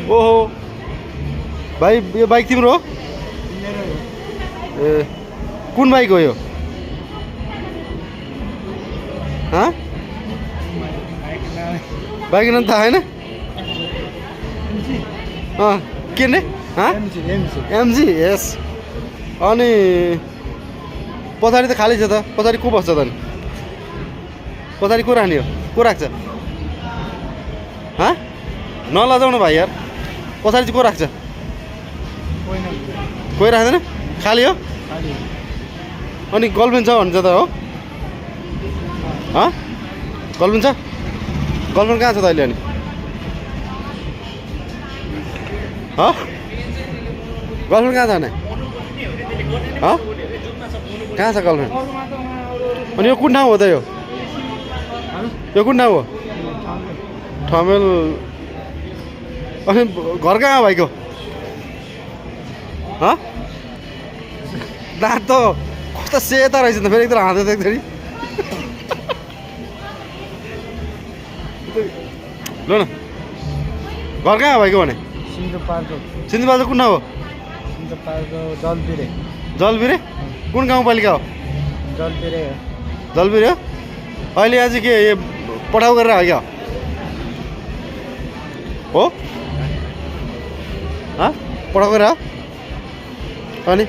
ओहो भाइ यो बाइक तिम्रो हो ए कुन बाइक हो यो बाइक नाम थाहा छैन के ने एमजी यस अनि पछाडि त खाली छ त पछाडि को बस्छ त पछाडि को राख्ने हो को राख्छ नलजाउनु भाइ यार पछाडि चाहिँ को राख्छ कोही राख्दैन खाली हो अनि गर्लफ्रेन्ड छ भन्छ त हो गर्लफ्रेन्ड छ गर्लफ्रेन्ड कहाँ छ त अहिले अनि गर्लफ्रेन्ड कहाँ छ भने कहाँ छ गर्लफ्रेन्ड अनि यो कुन ठाउँ हो त यो कुन ठाउँ हो ठमेल अनि घर कहाँ भाइको दाँत त कस्तो सेता रहेछ त फेरि एकदम हाँस्दै देख्दाखेरि ल न घर कहाँ हो भाइको भने सिन्धुपाल्चोक कुन ठाउँ हो जलबिरे कुन गाउँपालिका हो जलबिरे हो अहिले आज के पठाउ गरेर हो क्या हो पठाउ गरेर अनि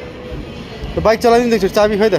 बाइक चलाइदिनु देख्छु चाबी खै त